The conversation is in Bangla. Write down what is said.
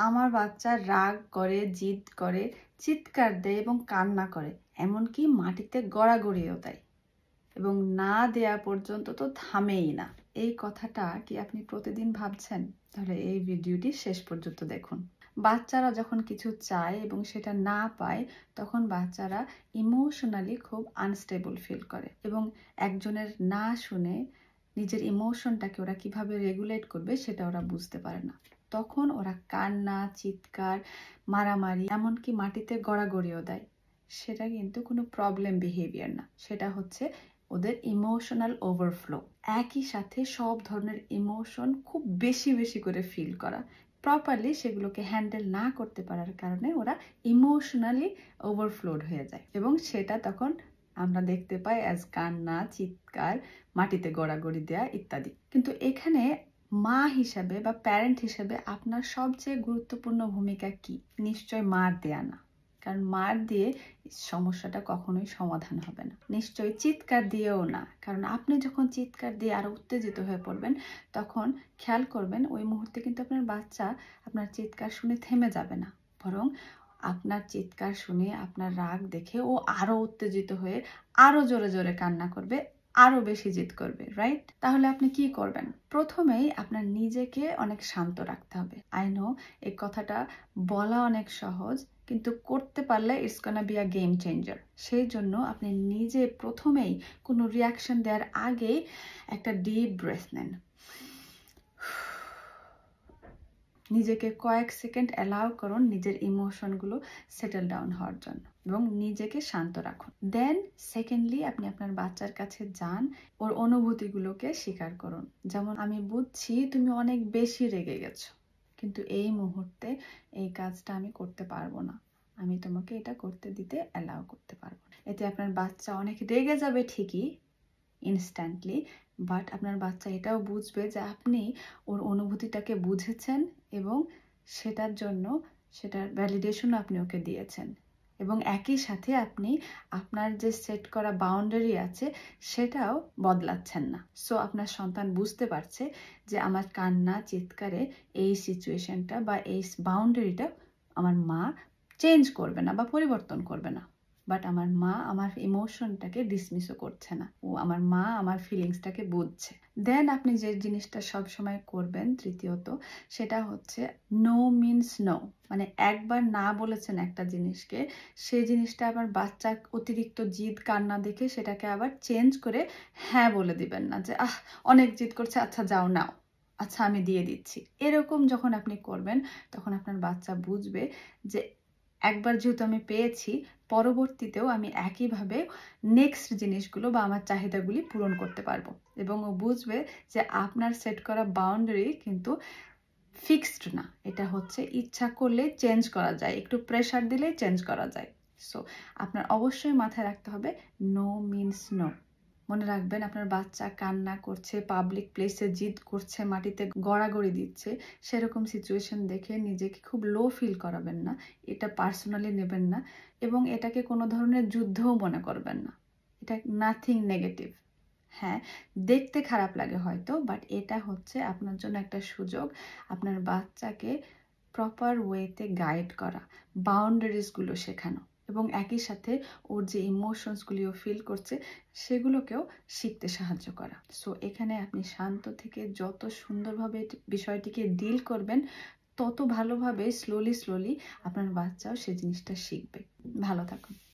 আমার বাচ্চা রাগ করে, জিদ করে, চিৎকার দেয় এবং কান্না করে, এমনকি মাটিতে গড়াগড়িও দেয় এবং না দেয়া পর্যন্ত তো থামেই না। এই কথাটা কি আপনি প্রতিদিন ভাবছেন? তাহলে এই ভিডিওটি শেষ পর্যন্ত দেখুন। বাচ্চারা যখন কিছু চায় এবং সেটা না পায়, তখন বাচ্চারা ইমোশনালি খুব আনস্টেবল ফিল করে এবং একজনের না শুনে নিজের ইমোশনটাকে ওরা কিভাবে রেগুলেট করবে সেটা ওরা বুঝতে পারে না। তখন ওরা কান্না, চিৎকার, মারামারি, এমনকি মাটিতে গড়াগড়িও দেয়। সেটা কিন্তু কোনো প্রবলেম বিহেভিয়ার না, সেটা হচ্ছে ওদের ইমোশনাল ওভারফ্লো। একই সাথে সব ধরনের ইমোশন খুব বেশি বেশি করে ফিল করা, প্রপারলি সেগুলোকে হ্যান্ডেল না করতে পারার কারণে ওরা ইমোশনালি ওভারফ্লোড হয়ে যায় এবং সেটা তখন আমরা দেখতে পাই অ্যাজ কান্না, চিৎকার, মাটিতে গড়াগড়ি দেয়া ইত্যাদি। কিন্তু এখানে মা হিসাবে বা প্যারেন্ট হিসাবে আপনার সবচেয়ে গুরুত্বপূর্ণ ভূমিকা কি? নিশ্চয় মার দেয়া না, কারণ মার দিয়ে সমস্যাটা কখনোই সমাধান হবে না। নিশ্চয়ই চিৎকার দিয়েও না, কারণ আপনি যখন চিৎকার দিয়ে আরো উত্তেজিত হয়ে পড়বেন, তখন খেয়াল করবেন ওই মুহূর্তে কিন্তু আপনার বাচ্চা আপনার চিৎকার শুনে থেমে যাবে না, বরং আপনার চিৎকার শুনে, আপনার রাগ দেখে ও আরো উত্তেজিত হয়ে আরো জোরে জোরে কান্না করবে, আরো বেশি জিদ করবে, রাইট? তাহলে আপনি কি করবেন? প্রথমেই আপনার নিজেকে অনেক শান্ত রাখতে হবে। আই নো এই কথাটা বলা অনেক সহজ, কিন্তু করতে পারলে it's gonna be a game changer. সেই জন্য আপনি নিজে প্রথমেই কোনো রিয়াকশন দেওয়ার আগেই একটা ডিপ ব্রেথ নেন। নিজেকে কয়েক সেকেন্ড অ্যালাউ করুন নিজের ইমোশনগুলো সেটেল ডাউন হওয়ার জন্য এবং নিজেকে শান্ত রাখুন। দেন সেকেন্ডলি আপনি আপনার বাচ্চার কাছে যান, ওর অনুভূতিগুলোকে স্বীকার করুন। যেমন, আমি বুঝছি তুমি অনেক বেশি রেগে গেছো, কিন্তু এই মুহূর্তে এই কাজটা আমি করতে পারবো না, আমি তোমাকে এটা করতে দিতে অ্যালাউ করতে পারবো না। এতে আপনার বাচ্চা অনেক রেগে যাবে ঠিকই ইনস্ট্যান্টলি, বাট আপনার বাচ্চা এটাও বুঝবে যে আপনি ওর অনুভূতিটাকে বুঝেছেন এবং সেটার জন্য সেটার ভ্যালিডেশনও আপনি ওকে দিয়েছেন এবং একই সাথে আপনি আপনার যে সেট করা বাউন্ডারি আছে সেটাও বদলাচ্ছেন না। সো আপনার সন্তান বুঝতে পারছে যে আমার কান্না, চিৎকারে এই সিচুয়েশনটা বা এই বাউন্ডারিটা আমার মা চেঞ্জ করবে না বা পরিবর্তন করবে না, বাট আমার মা আমার ইমোশনটাকে ডিসমিসও করছে না, ও আমার মা আমার ফিলিংসটাকে বুঝছে। দেন আপনি যে জিনিসটা সবসময় করবেন তৃতীয়ত, সেটা হচ্ছে নো মিনস নো। মানে একবার না বলেছেন একটা জিনিসকে, সেই জিনিসটা আবার বাচ্চা অতিরিক্ত জিদ কান্না দেখে সেটাকে আবার চেঞ্জ করে হ্যাঁ বলে দিবেন না, যে অনেক জিদ করছে, আচ্ছা যাও নাও, আচ্ছা আমি দিয়ে দিচ্ছি। এরকম যখন আপনি করবেন, তখন আপনার বাচ্চা বুঝবে যে একবার যেহেতু আমি পেয়েছি, পরবর্তীতেও আমি একইভাবে নেক্সট জিনিসগুলো বা আমার চাহিদাগুলি পূরণ করতে পারবো এবং ও বুঝবে যে আপনার সেট করা বাউন্ডারি কিন্তু ফিক্সড না, এটা হচ্ছে ইচ্ছা করলে চেঞ্জ করা যায়, একটু প্রেশার দিলে চেঞ্জ করা যায়। সো আপনার অবশ্যই মাথায় রাখতে হবে নো মিনস নো। মনে রাখবেন, আপনার বাচ্চা কান্না করছে, পাবলিক প্লেসে জিদ করছে, মাটিতে গড়াগড়ি দিচ্ছে, সেরকম সিচুয়েশন দেখে নিজেকে খুব লো ফিল করাবেন না, এটা পার্সোনালি নেবেন না এবং এটাকে কোনো ধরনের যুদ্ধও মনে করবেন না। এটা নাথিং নেগেটিভ। হ্যাঁ, দেখতে খারাপ লাগে হয়তো, বাট এটা হচ্ছে আপনার জন্য একটা সুযোগ আপনার বাচ্চাকে প্রপার ওয়েতে গাইড করা, বাউন্ডারিজগুলো শেখানো এবং একই সাথে ওর যে ইমোশনসগুলিও ফিল করছে সেগুলোকেও শিখতে সাহায্য করা। সো এখানে আপনি শান্ত থেকে যত সুন্দরভাবে বিষয়টিকে ডিল করবেন, তত ভালোভাবে স্লোলি আপনার বাচ্চাও সে জিনিসটা শিখবে। ভালো থাকুন।